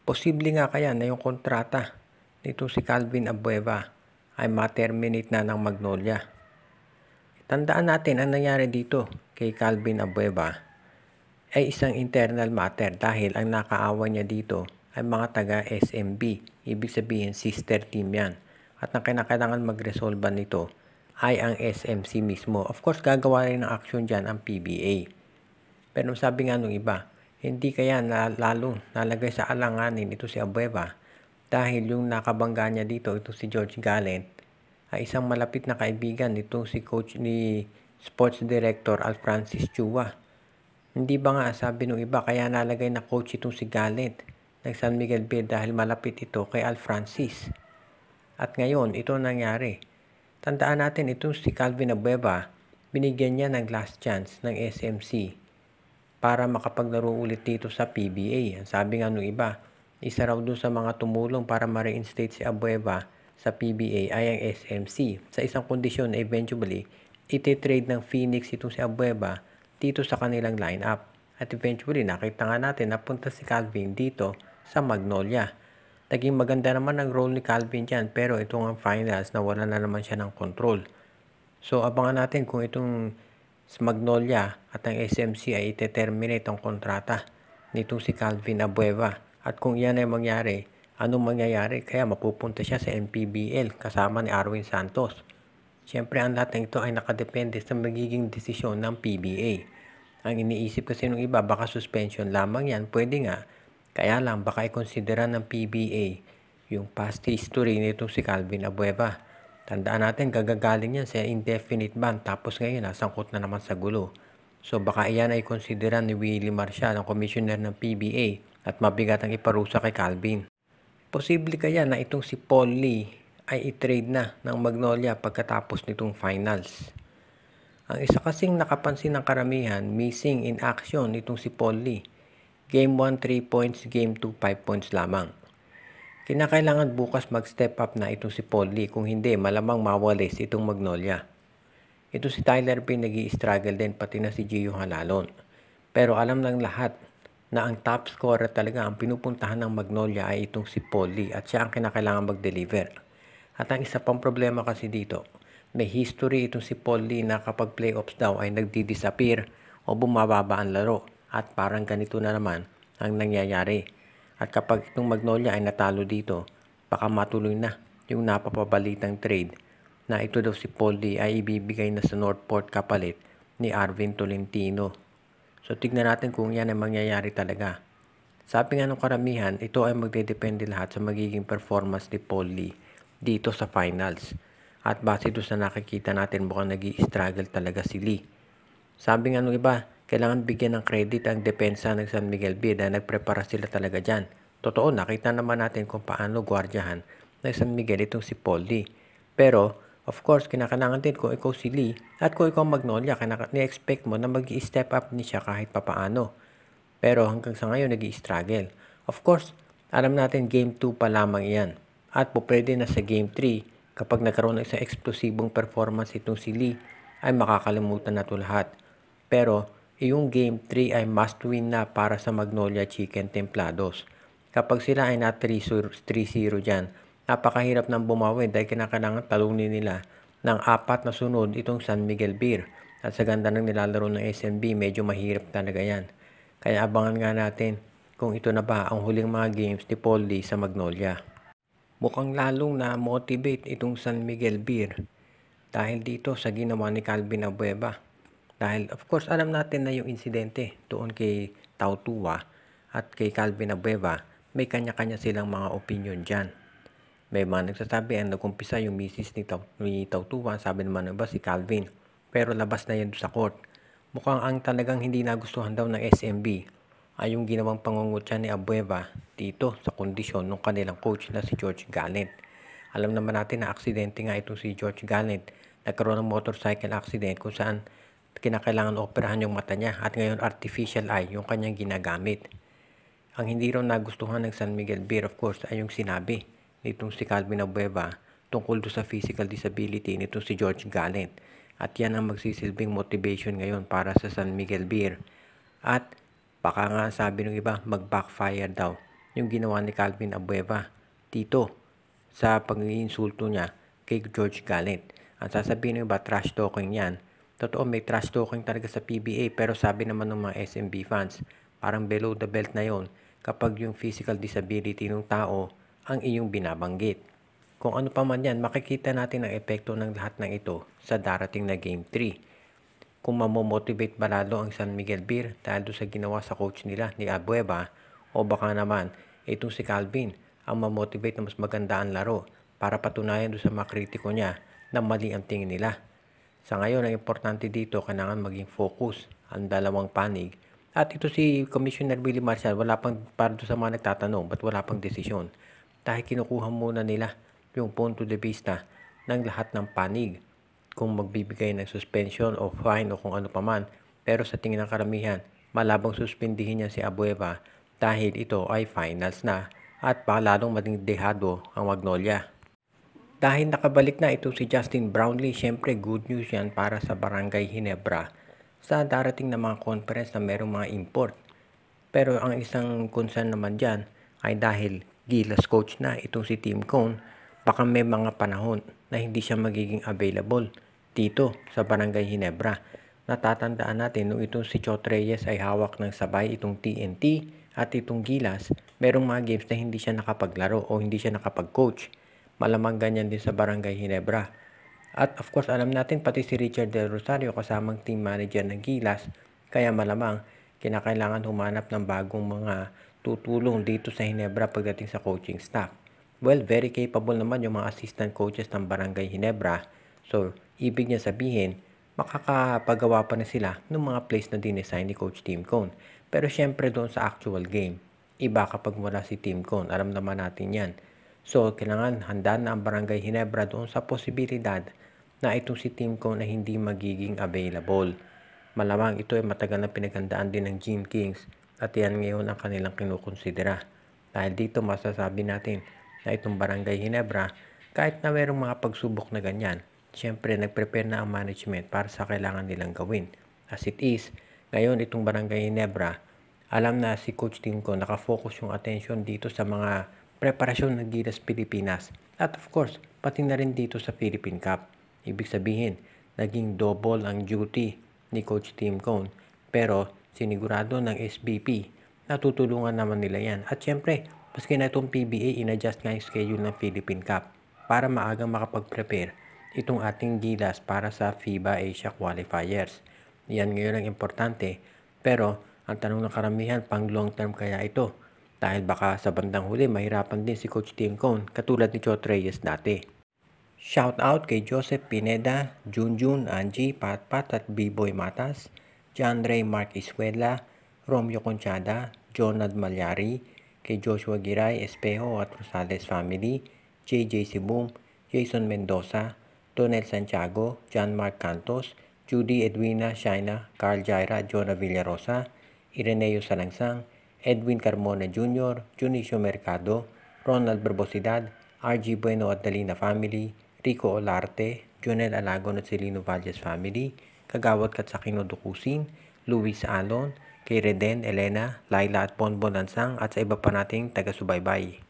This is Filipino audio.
Posible nga kaya na yung kontrata nito si Calvin Abueva ay ma-terminate na ng Magnolia. Tandaan natin ang nangyari dito kay Calvin Abueva ay isang internal matter dahil ang nakaawa niya dito ay mga taga SMB. Ibig sabihin sister team yan. At ang kinakailangan magresolba nito ay ang SMC mismo. Of course, gagawa rin ng action dyan ang PBA. Pero sabi nga nung iba, hindi kaya lalong nalagay sa alanganin ito si Abueva dahil yung nakabangga niya dito, ito si George Gallant, ay isang malapit na kaibigan nitong si coach ni Sports Director Alfrancis Chua. Hindi ba nga sabi nung iba kaya nalagay na coach itong si Gallant ng San Miguel Bay dahil malapit ito kay Alfrancis. At ngayon, ito nangyari. Tandaan natin itong si Calvin Abueva, binigyan niya ng last chance ng SMC para makapaglaro ulit dito sa PBA. Ang sabi nga nung iba, isa raw doon sa mga tumulong para ma-reinstate si Abueva sa PBA ay ang SMC. Sa isang kondisyon na eventually, iti-trade ng Phoenix itong si Abueva dito sa kanilang lineup. At eventually, nakita nga natin napunta si Calvin dito sa Magnolia. Naging maganda naman ang role ni Calvin dyan, pero itong ang finals na wala na naman siya ng control. So, abangan natin kung itong Magnolia at ang SMC ay ite-terminate ang kontrata nitong si Calvin Abueva. At kung yan ay mangyari, anong mangyayari? Kaya mapupunta siya sa MPBL kasama ni Arwin Santos. Siyempre, ang lahat ng ito ay nakadepende sa magiging desisyon ng PBA. Ang iniisip kasi ng iba, baka suspension lamang yan. Pwede nga. Kaya lang, baka i-considera ng PBA yung past history nitong si Calvin Abueva. Tandaan natin, gagagaling yan sa indefinite ban. Tapos ngayon, nasangkot na naman sa gulo. So, baka iyan ay considera ni Willie Marcial, ang commissioner ng PBA, at mabigat ang iparusa kay Calvin. Posible kaya na itong si Paul Lee ay i-trade na ng Magnolia pagkatapos nitong finals. Ang isa kasing nakapansin ng karamihan, missing in action nitong si Paul Lee. Game 1, 3 points. Game 2, 5 points lamang. Kinakailangan bukas mag-step up na itong si Paul Lee. Kung hindi, malamang mawalis itong Magnolia. Ito si Tyler Payne nag-i-struggle din, pati na si Gio Halalon. Pero alam ng lahat na ang top scorer talaga ang pinupuntahan ng Magnolia ay itong si Paul Lee at siya ang kinakailangan mag-deliver. At ang isa pang problema kasi dito, may history itong si Paul Lee na kapag playoffs daw ay nagdi-disappear o bumababa ang laro. At parang ganito na naman ang nangyayari. At kapag itong Magnolia ay natalo dito, baka matuloy na yung napapabalitang trade na ito daw si Paul Lee ay ibibigay na sa Northport kapalit ni Arvin Tolentino. So tignan natin kung yan ay mangyayari talaga. Sabi nga ng karamihan, ito ay magdedepende lahat sa magiging performance ni Paul Lee dito sa finals. At base doon sa nakikita natin, mukhang nag-i-struggle talaga si Lee. Sabi nga nung iba, kailangan bigyan ng credit ang depensa ng San Miguel Bay dahil nagprepara sila talaga dyan. Totoo, nakita naman natin kung paano gwardiyahan ng San Miguel itong si Paul Lee. Pero, of course, kinakailangan din kung ikaw si Lee at kung ikaw Magnolia, ni-expect mo na mag-i-step up ni siya kahit papaano. Pero hanggang sa ngayon, nag-i-struggle. Of course, alam natin game 2 pa lamang iyan. At pwede na sa game 3, kapag nagkaroon ng isang eksplosibong performance itong si Lee, ay makakalimutan na ito lahat. Pero, yung game 3 ay must win na para sa Magnolia Chicken Templados. Kapag sila ay na 3-0 dyan, napakahirap nang bumawi dahil kinakailangan talunin nila ng 4 na sunod itong San Miguel Beer. At sa ganda ng nilalaro ng SMB, medyo mahirap talaga yan. Kaya abangan nga natin kung ito na ba ang huling mga games ni Paul Lee sa Magnolia. Mukhang lalong na-motivate itong San Miguel Beer dahil dito sa ginawa ni Calvin Abueva. Dahil of course alam natin na yung insidente doon kay Tautua at kay Calvin Abueva, may kanya-kanya silang mga opinion dyan. May mga nagsasabi ang nag-umpisa yung misis ni Tautua, sabi naman ng iba si Calvin. Pero labas na yan sa court. Mukhang ang talagang hindi nagustuhan daw ng SMB ay yung ginawang pangungutya ni Abueva dito sa kondisyon ng kanilang coach na si George Gallant. Alam naman natin na aksidente nga itong si George Gallant. Nagkaroon ng motorcycle accident kung saan kinakailangan operahan yung mata niya at ngayon artificial eye yung kanyang ginagamit. Ang hindi raw nagustuhan ng San Miguel Beer of course ay yung sinabi nitong si Calvin Abueva tungkol sa physical disability nitong si George Gallant. At yan ang magsisilbing motivation ngayon para sa San Miguel Beer. At baka nga sabi ng iba mag-backfire daw yung ginawa ni Calvin Abueva dito sa pag-iinsulto niya kay George Gallet. Ang sasabihin nyo ba trash talking yan? Totoo, may trash talking talaga sa PBA, pero sabi naman ng mga SMB fans, parang below the belt na yon kapag yung physical disability ng tao ang iyong binabanggit. Kung ano pa man yan, makikita natin ang epekto ng lahat ng ito sa darating na Game 3. Kung mamomotivate ba lalo ang San Miguel Beer dahil doon sa ginawa sa coach nila ni Abueva, o baka naman itong si Calvin ang mamotivate na mas maganda ang laro para patunayan doon sa mga kritiko niya na mali ang tingin nila. Sa ngayon, ang importante dito, kailangan maging focus ang dalawang panig. At ito si Commissioner Willie Marcial, wala pang, para doon sa mga nagtatanong, ba't wala pang desisyon? Dahil kinukuha muna nila yung punto de vista ng lahat ng panig, kung magbibigay ng suspension o fine o kung ano paman. Pero sa tingin ng karamihan, malabang suspindihin niya si Abueva dahil ito ay finals na at baka lalong maging dehado ang Magnolia. Dahil nakabalik na ito si Justin Brownlee, syempre good news yan para sa Barangay Ginebra sa darating na mga conference na merong mga import. Pero ang isang concern naman dyan ay dahil Gilas coach na itong si Tim Cone, baka may mga panahon na hindi siya magiging available dito sa Barangay Ginebra. Natatandaan natin nung itong si Chot Reyes ay hawak ng sabay itong TNT at itong Gilas, merong mga games na hindi siya nakapaglaro o hindi siya nakapag-coach. Malamang ganyan din sa Barangay Ginebra. At of course, alam natin pati si Richard Del Rosario kasamang team manager ng Gilas, kaya malamang kinakailangan humanap ng bagong mga tutulong dito sa Ginebra pagdating sa coaching staff. Well, very capable naman yung mga assistant coaches ng Barangay Ginebra. So, ibig niya sabihin, makakapagawa pa na sila ng mga plays na dinesign ni Coach Tim Cone. Pero syempre doon sa actual game, iba kapag wala si Tim Cone. Alam naman natin yan. So, kailangan handa na ang Barangay Ginebra doon sa posibilidad na itong si Tim Cone ay hindi magiging available. Malamang ito ay matagal na pinaghandaan din ng Gene Kings at yan ngayon ang kanilang kinukonsidera. Dahil dito masasabi natin na itong Barangay Ginebra, kahit na mayroong mga pagsubok na ganyan, siyempre nag-prepare na ang management para sa kailangan nilang gawin. As it is, ngayon itong Barangay Ginebra, alam na si Coach Tim Cone, nakafocus yung attention dito sa mga preparasyon ng Gilas Pilipinas. At of course, pati na rin dito sa Philippine Cup. Ibig sabihin, naging double ang duty ni Coach Tim Cone. Pero sinigurado ng SBP, natutulungan naman nila yan. At syempre, maski na itong PBA, in-adjust nga yung schedule ng Philippine Cup para maagang makapag-prepare itong ating Gilas para sa FIBA Asia Qualifiers. Yan ngayon ang importante. Pero ang tanong ng karamihan, pang long term kaya ito? Dahil baka sa bandang huli, mahirapan din si Coach Tim Cone katulad ni Chot Reyes dati. Shout out kay Joseph Pineda, Junjun, Angie, Patpat at B-Boy Matas, John Ray Mark Iswela, Romeo Conchada, Jonad Malyari, kay Joshua Giray, Espejo at Rosales family, JJ Sibum, Jason Mendoza, Tonel Santiago, John Mark Cantos, Judy Edwina Shaina, Carl Jaira, Jonah Villarosa, Ireneo Salangsang, Edwin Carmona Jr., Junicio Mercado, Ronald Barbosidad, RG Bueno at Dalina family, Rico Olarte, Jonel Alagon at Celino Valles family, Kagawad Katsakino Dukusin, Luis Alon, kay Reden, Elena, Laila at Bonbon Lansang at sa iba pa nating taga-subaybay.